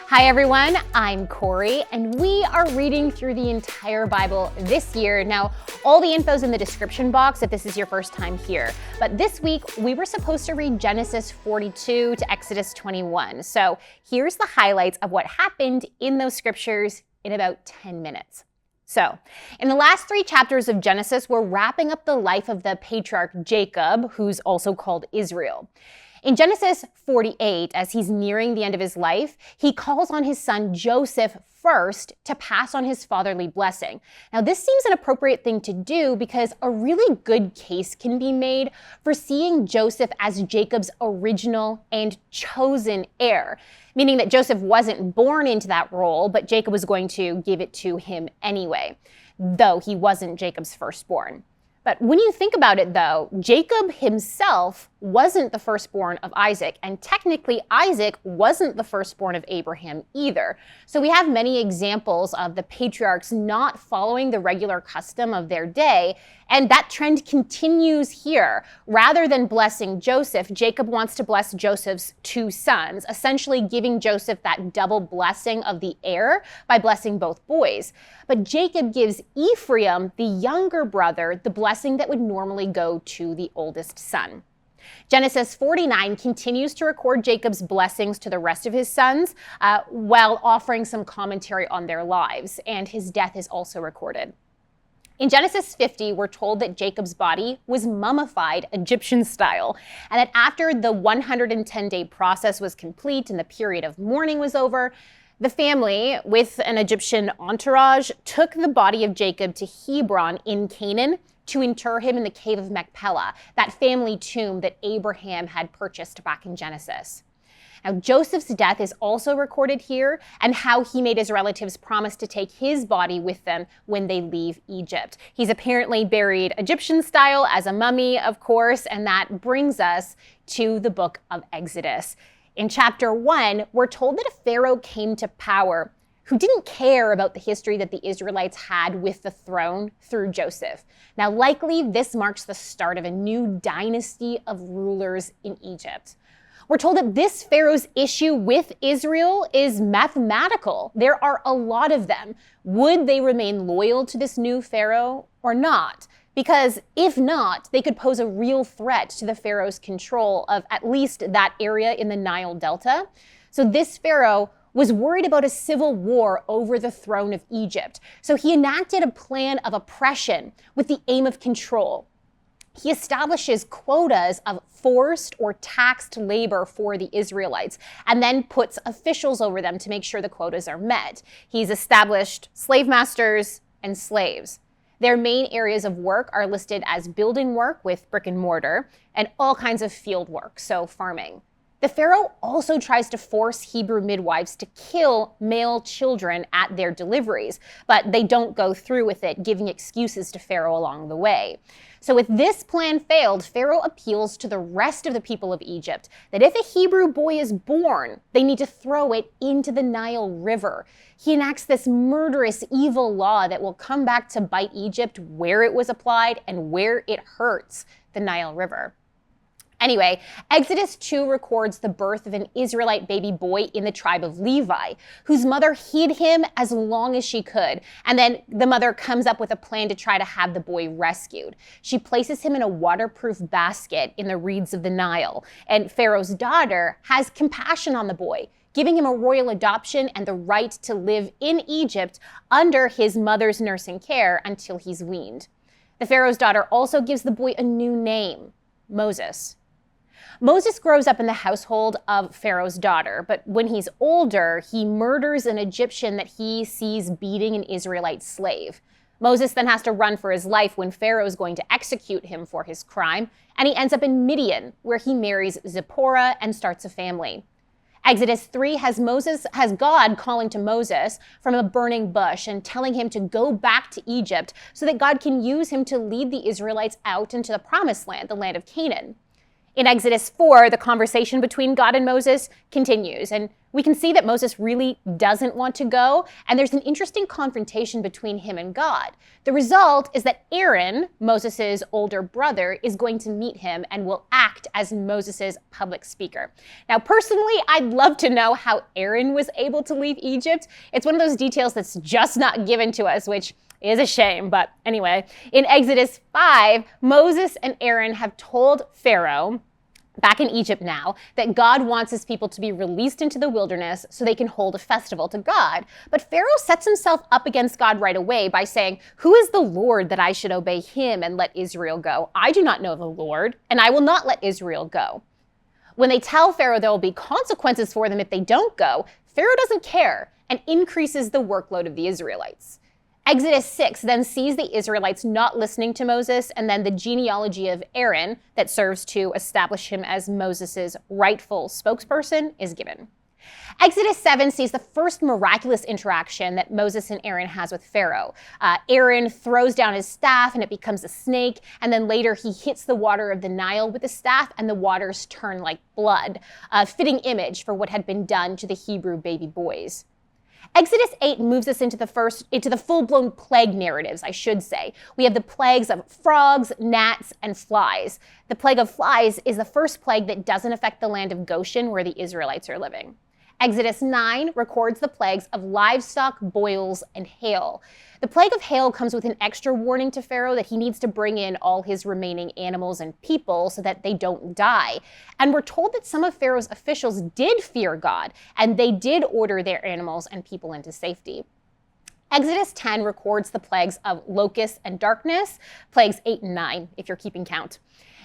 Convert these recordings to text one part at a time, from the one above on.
Hi everyone, I'm Corie, and we are reading through the entire Bible this year. Now, all the info's in the description box if this is your first time here. But this week, we were supposed to read Genesis 42 to Exodus 21. So here's the highlights of what happened in those scriptures in about 10 minutes. So, in the last 3 chapters of Genesis, we're wrapping up the life of the patriarch Jacob, who's also called Israel. In Genesis 48, as he's nearing the end of his life, he calls on his son Joseph first to pass on his fatherly blessing. Now, this seems an appropriate thing to do because a really good case can be made for seeing Joseph as Jacob's original and chosen heir, meaning that Joseph wasn't born into that role, but Jacob was going to give it to him anyway, though he wasn't Jacob's firstborn. But when you think about it, though, Jacob himself wasn't the firstborn of Isaac, and technically Isaac wasn't the firstborn of Abraham either. So we have many examples of the patriarchs not following the regular custom of their day, and that trend continues here. Rather than blessing Joseph, Jacob wants to bless Joseph's 2 sons, essentially giving Joseph that double blessing of the heir by blessing both boys. But Jacob gives Ephraim, the younger brother, the blessing that would normally go to the oldest son. Genesis 49 continues to record Jacob's blessings to the rest of his sons while offering some commentary on their lives, and his death is also recorded. In Genesis 50, we're told that Jacob's body was mummified Egyptian style, and that after the 110-day process was complete and the period of mourning was over, the family, with an Egyptian entourage, took the body of Jacob to Hebron in Canaan to inter him in the cave of Machpelah, that family tomb that Abraham had purchased back in Genesis. Now, Joseph's death is also recorded here, and how he made his relatives promise to take his body with them when they leave Egypt. He's apparently buried Egyptian style as a mummy, of course, and that brings us to the book of Exodus. In chapter 1, we're told that a pharaoh came to power who didn't care about the history that the Israelites had with the throne through Joseph. Now, likely this marks the start of a new dynasty of rulers in Egypt. We're told that this pharaoh's issue with Israel is mathematical. There are a lot of them. Would they remain loyal to this new pharaoh or not? Because if not, they could pose a real threat to the pharaoh's control of at least that area in the Nile Delta. So this pharaoh was worried about a civil war over the throne of Egypt. So he enacted a plan of oppression with the aim of control. He establishes quotas of forced or taxed labor for the Israelites, and then puts officials over them to make sure the quotas are met. He's established slave masters and slaves. Their main areas of work are listed as building work with brick and mortar and all kinds of field work, so farming. The pharaoh also tries to force Hebrew midwives to kill male children at their deliveries, but they don't go through with it, giving excuses to Pharaoh along the way. So if this plan failed, Pharaoh appeals to the rest of the people of Egypt that if a Hebrew boy is born, they need to throw it into the Nile River. He enacts this murderous, evil law that will come back to bite Egypt where it was applied and where it hurts, the Nile River. Anyway, Exodus 2 records the birth of an Israelite baby boy in the tribe of Levi, whose mother hid him as long as she could. And then the mother comes up with a plan to try to have the boy rescued. She places him in a waterproof basket in the reeds of the Nile. And Pharaoh's daughter has compassion on the boy, giving him a royal adoption and the right to live in Egypt under his mother's nursing care until he's weaned. The Pharaoh's daughter also gives the boy a new name, Moses. Moses grows up in the household of Pharaoh's daughter, but when he's older, he murders an Egyptian that he sees beating an Israelite slave. Moses then has to run for his life when Pharaoh is going to execute him for his crime, and he ends up in Midian, where he marries Zipporah and starts a family. Exodus 3 has God calling to Moses from a burning bush and telling him to go back to Egypt so that God can use him to lead the Israelites out into the promised land, the land of Canaan. In Exodus 4, the conversation between God and Moses continues, and We can see that Moses really doesn't want to go, and there's an interesting confrontation between him and God. The result is that Aaron, Moses' older brother, is going to meet him and will act as Moses' public speaker. Now, personally, I'd love to know how Aaron was able to leave Egypt. It's one of those details that's just not given to us, which is a shame, but anyway. In Exodus 5, Moses and Aaron have told Pharaoh, back in Egypt now, that God wants his people to be released into the wilderness so they can hold a festival to God. But Pharaoh sets himself up against God right away by saying, "Who is the Lord that I should obey him and let Israel go? I do not know the Lord, and I will not let Israel go." When they tell Pharaoh there will be consequences for them if they don't go, Pharaoh doesn't care and increases the workload of the Israelites. Exodus 6 then sees the Israelites not listening to Moses, and then the genealogy of Aaron that serves to establish him as Moses' rightful spokesperson is given. Exodus 7 sees the first miraculous interaction that Moses and Aaron has with Pharaoh. Aaron throws down his staff and it becomes a snake, and then later he hits the water of the Nile with the staff and the waters turn like blood, a fitting image for what had been done to the Hebrew baby boys. Exodus 8 moves us into the full-blown plague narratives, I should say. We have the plagues of frogs, gnats, and flies. The plague of flies is the first plague that doesn't affect the land of Goshen where the Israelites are living. Exodus 9 records the plagues of livestock, boils, and hail. The plague of hail comes with an extra warning to Pharaoh that he needs to bring in all his remaining animals and people so that they don't die. And we're told that some of Pharaoh's officials did fear God, and they did order their animals and people into safety. Exodus 10 records the plagues of locusts and darkness, plagues 8 and 9, if you're keeping count.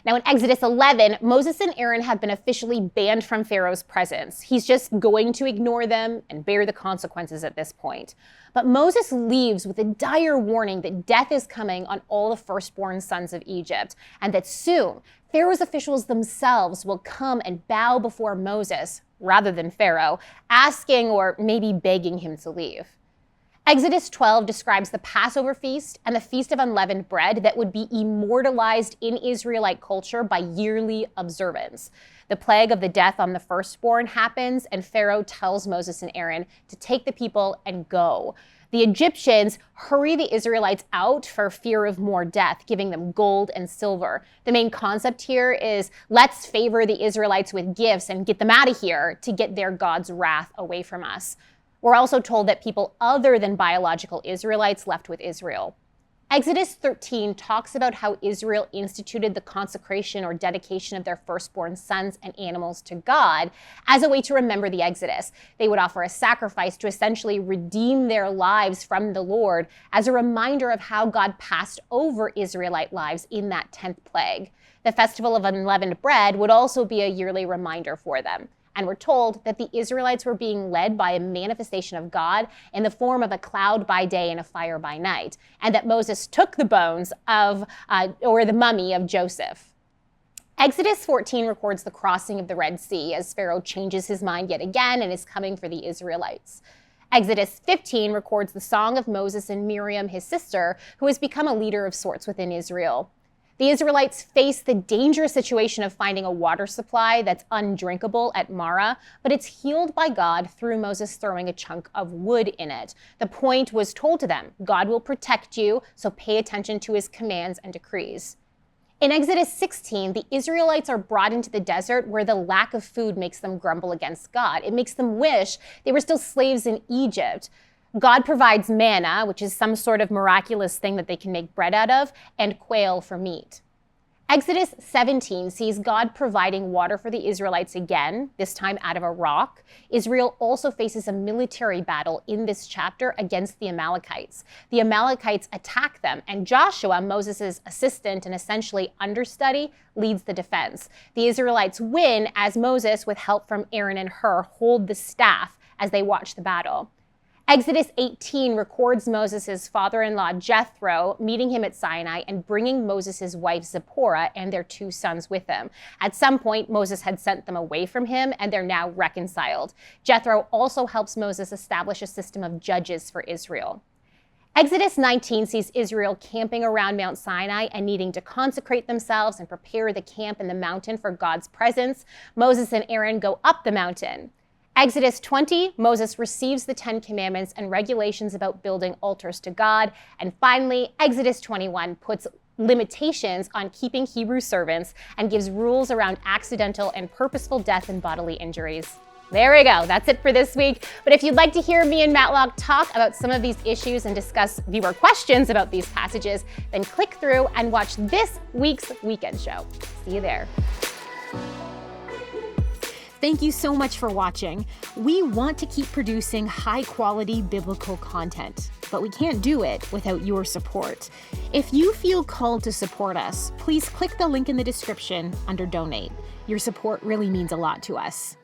Now in Exodus 11, Moses and Aaron have been officially banned from Pharaoh's presence. He's just going to ignore them and bear the consequences at this point. But Moses leaves with a dire warning that death is coming on all the firstborn sons of Egypt, and that soon Pharaoh's officials themselves will come and bow before Moses rather than Pharaoh, asking or maybe begging him to leave. Exodus 12 describes the Passover feast and the Feast of Unleavened Bread that would be immortalized in Israelite culture by yearly observance. The plague of the death on the firstborn happens, and Pharaoh tells Moses and Aaron to take the people and go. The Egyptians hurry the Israelites out for fear of more death, giving them gold and silver. The main concept here is let's favor the Israelites with gifts and get them out of here to get their God's wrath away from us. We're also told that people other than biological Israelites left with Israel. Exodus 13 talks about how Israel instituted the consecration or dedication of their firstborn sons and animals to God as a way to remember the Exodus. They would offer a sacrifice to essentially redeem their lives from the Lord as a reminder of how God passed over Israelite lives in that 10th plague. The Festival of Unleavened Bread would also be a yearly reminder for them. And we're told that the Israelites were being led by a manifestation of God in the form of a cloud by day and a fire by night, and that Moses took the bones or the mummy of Joseph. Exodus 14 records the crossing of the Red Sea as Pharaoh changes his mind yet again and is coming for the Israelites. Exodus 15 records the song of Moses and Miriam, his sister, who has become a leader of sorts within Israel. The Israelites face the dangerous situation of finding a water supply that's undrinkable at Marah, but it's healed by God through Moses throwing a chunk of wood in it. The point was told to them, God will protect you, so pay attention to his commands and decrees. In Exodus 16, the Israelites are brought into the desert where the lack of food makes them grumble against God. It makes them wish they were still slaves in Egypt. God provides manna, which is some sort of miraculous thing that they can make bread out of, and quail for meat. Exodus 17 sees God providing water for the Israelites again, this time out of a rock. Israel also faces a military battle in this chapter against the Amalekites. The Amalekites attack them, and Joshua, Moses' assistant and essentially understudy, leads the defense. The Israelites win as Moses, with help from Aaron and Hur, hold the staff as they watch the battle. Exodus 18 records Moses' father-in-law Jethro meeting him at Sinai and bringing Moses' wife Zipporah and their 2 sons with him. At some point, Moses had sent them away from him, and they're now reconciled. Jethro also helps Moses establish a system of judges for Israel. Exodus 19 sees Israel camping around Mount Sinai and needing to consecrate themselves and prepare the camp in the mountain for God's presence. Moses and Aaron go up the mountain. Exodus 20, Moses receives the 10 commandments and regulations about building altars to God. And finally, Exodus 21 puts limitations on keeping Hebrew servants and gives rules around accidental and purposeful death and bodily injuries. There we go. That's it for this week. But if you'd like to hear me and Matlock talk about some of these issues and discuss viewer questions about these passages, then click through and watch this week's Weekend Show. See you there. Thank you so much for watching. We want to keep producing high-quality biblical content, but we can't do it without your support. If you feel called to support us, please click the link in the description under Donate. Your support really means a lot to us.